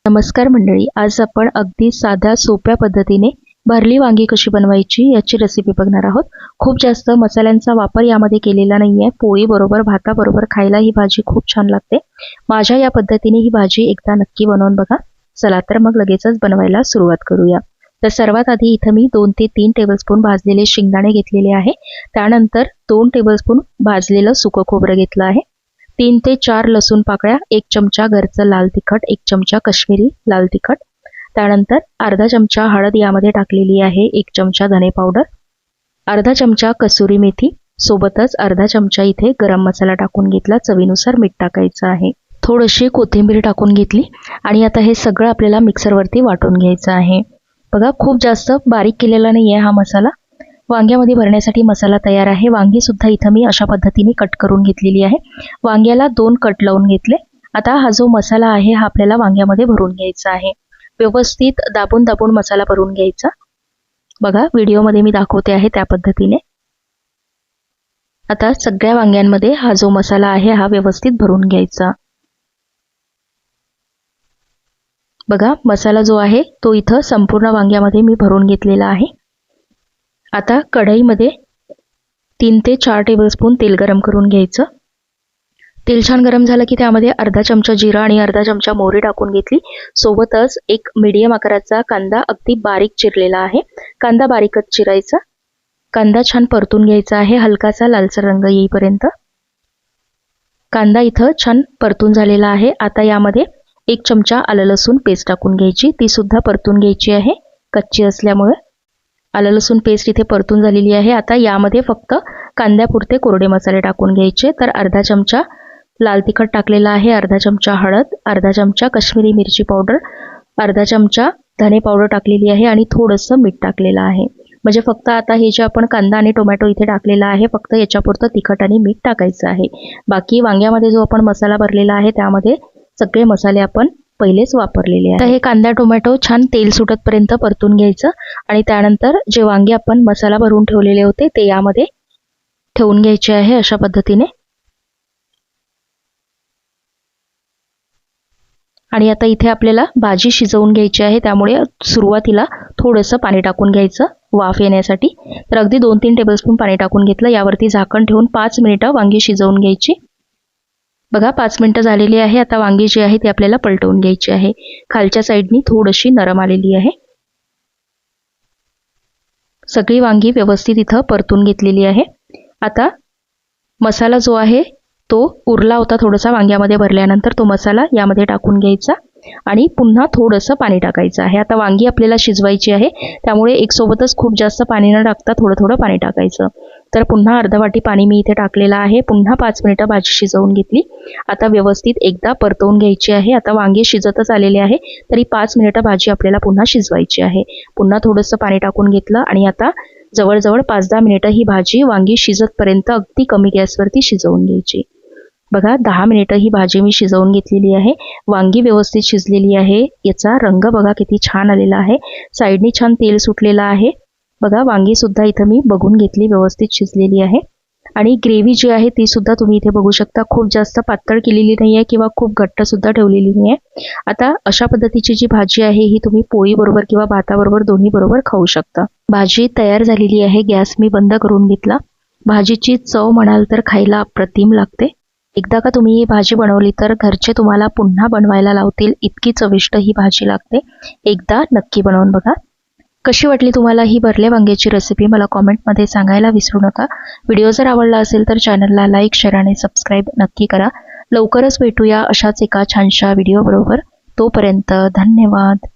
नमस्कार मंडळी, आज आपण अगदी साध्या सोप्या पद्धतीने भरली वांगी कशी बनवायची याची रेसिपी बघणार आहोत। खूप जास्त मसाल्यांचा वापर यामध्ये केलेला नाहीये। पोळी बरोबर भाताबरोबर खायला ही भाजी खूप छान लागते। माझ्या या पद्धतीने ही भाजी एकदा नक्की बनवून बघा। चला तर मग लगेचच बनवायला सुरुवात करूया। तर सर्वात आधी इथे मी 2 ते 3 टेबलस्पून भाजलेले शेंगदाणे घेतलेले आहे। त्यानंतर 2 टेबलस्पून भाजलेलं सुकं खोबरं घेतलं आहे। 3 ते 4 लसूण पाकळ्या, 1 चमचा घरचं लाल तिखट, 1 चमचा काश्मीरी लाल तिखट, त्यानंतर अर्धा चमचा हळद यामध्ये टाकलेली आहे, 1 चमचा धने पावडर, अर्धा चमचा कसुरी मेथी, सोबतच अर्धा चमचा इथे गरम मसाला टाकून घेतला, चवीनुसार मीठ टाकायचं आहे, थोडीशी कोथिंबीर टाकून घेतली आणि आता हे सगळं आपल्याला मिक्सरवरती वाटून घ्यायचं आहे। बघा, खूप जास्त बारीक केलेला नाहीये हा मसाला। वांग्यामध्ये भरण्यासाठी मसाला तयार आहे। वांगी सुद्धा इथं मी अशा पद्धतीने कट करून घेतलेली आहे। वांग्याला 2 कट लावून घेतले। आता हा जो मसाला आहे हा आपल्याला वांग्यामध्ये भरून घ्यायचा आहे। व्यवस्थित दाबून दाबून मसाला भरून घ्यायचा। बघा, व्हिडिओमध्ये मी दाखवते आहे त्या पद्धतीने। आता सगळ्या वांग्यांमध्ये हा जो मसाला आहे हा व्यवस्थित भरून घ्यायचा। बघा, मसाला जो आहे तो इथं संपूर्ण वांग्यामध्ये मी भरून घेतलेला आहे। आता कढईमध्ये 3 ते 4 टेबलस्पून तेल गरम करून घ्यायचं। तेल छान गरम झालं की त्यामध्ये अर्धा चमचा जिरा आणि अर्धा चमचा मोहरी टाकून घेतली। सोबतच एक मीडियम आकाराचा कांदा अगदी बारीक चिरलेला आहे। कांदा बारीकच चिरायचा। कांदा छान परतून घ्यायचा आहे, हलकासा लालसर रंग येईपर्यंत। कांदा इथं छान परतून झालेला आहे। आता यामध्ये 1 चमचा आलं लसूण पेस्ट टाकून घ्यायची, ती सुद्धा परतून घ्यायची आहे, कच्ची असल्यामुळे। आलं लसूण पेस्ट इथे परतून झालेली आहे। आता यामध्ये फक्त कांद्यापुरते कोरडे मसाले टाकून घ्यायचे। तर अर्धा चमचा लाल तिखट टाकलेला आहे, अर्धा चमचा हळद, अर्धा चमचा काश्मीरी मिरची पावडर, अर्धा चमचा धने पावडर टाकलेली आहे आणि थोडंसं मीठ टाकलेलं आहे। म्हणजे फक्त आता हे जे आपण कांदा आणि टोमॅटो इथे टाकलेला आहे फक्त याच्यापुरतं तिखट आणि मीठ टाकायचं आहे। बाकी वांग्यामध्ये जो आपण मसाला भरलेला आहे त्यामध्ये सगळे मसाले आपण पहिलेच वापरलेले आहे। तर हे कांदा टोमॅटो छान तेल सुटतपर्यंत परतून घ्यायचं आणि त्यानंतर जे वांगे आपण मसाला भरून ठेवलेले होते ते यामध्ये ठेवून घ्यायचे आहे अशा पद्धतीने। आणि आता इथे आपल्याला भाजी शिजवून घ्यायची आहे, त्यामुळे सुरुवातीला थोडंसं पाणी टाकून घ्यायचं वाफ येण्यासाठी। तर अगदी 2-3 टेबलस्पून पाणी टाकून घेतलं। यावरती झाकण ठेवून 5 मिनिटं वांगी शिजवून घ्यायची। बघा, 5 मिनिटं झालेली आहे। आता वांगी जी आहे ती आपल्याला पलटवून घ्यायची आहे। खालच्या साईडनी थोडीशी नरम आलेली आहे। सगळी वांगी व्यवस्थित इथं परतून घेतलेली आहे। आता मसाला जो आहे तो उरला होता थोडासा वांग्यामध्ये भरल्यानंतर, तो मसाला यामध्ये टाकून घ्यायचा आणि पुन्हा थोडंसं पाणी टाकायचं आहे। आता वांगी आपल्याला शिजवायची आहे, त्यामुळे एकसोबतच खूप जास्त पाणी न टाकता थोडं थोडं पाणी टाकायचं। तर पुन्हा अर्धा वाटी पाणी मी इथे टाकलेलं आहे। पुन्हा 5 मिनिटं भाजी शिजवून घेतली। आता व्यवस्थित एकदा परतवून घ्यायची आहे। आता वांगे शिजतच आलेले आहे, तरी 5 मिनिटं भाजी आपल्याला पुन्हा शिजवायची आहे। पुन्हा थोडंसं पाणी टाकून घेतलं आणि आता जवळजवळ 5-10 मिनिटं ही भाजी वांगी शिजतपर्यंत अगदी कमी गॅसवरती शिजवून घ्यायची। बघा, 10 मिनिटं ही भाजी मी शिजवून घेतलेली आहे। वांगी व्यवस्थित शिजलेली आहे। याचा रंग बघा किती छान आलेला आहे। साईडनी छान तेल सुटलेलं आहे। बघा, वांगी सुद्धा इथं मी बघून घेतली, व्यवस्थित शिजलेली आहे। आणि ग्रेव्ही जी आहे ती सुद्धा तुम्ही इथे बघू शकता, खूप जास्त पातळ केलेली नाही आहे किंवा खूप घट्ट सुद्धा ठेवलेली नाही आहे। आता अशा पद्धतीची जी भाजी आहे ही तुम्ही पोळी बरोबर किंवा भाताबरोबर दोन्ही बरोबर खाऊ शकता। भाजी तयार झालेली आहे। गॅस मी बंद करून घेतला। भाजीची चव म्हणाल तर खायला अप्रतिम लागते। एकदा का तुम्ही ही भाजी बनवली तर घरचे तुम्हाला पुन्हा बनवायला लावतील, इतकी चविष्ट ही भाजी लागते। एकदा नक्की बनवून बघा। कशी वाटली तुम्हाला ही भरल्या वांग्याची रेसिपी मला कॉमेंटमध्ये सांगायला विसरू नका। व्हिडिओ जर आवडला असेल तर चॅनलला लाईक, शेअर आणि सबस्क्राईब नक्की करा। लवकरच भेटूया अशाच एका छानशा व्हिडिओ बरोबर। तोपर्यंत धन्यवाद।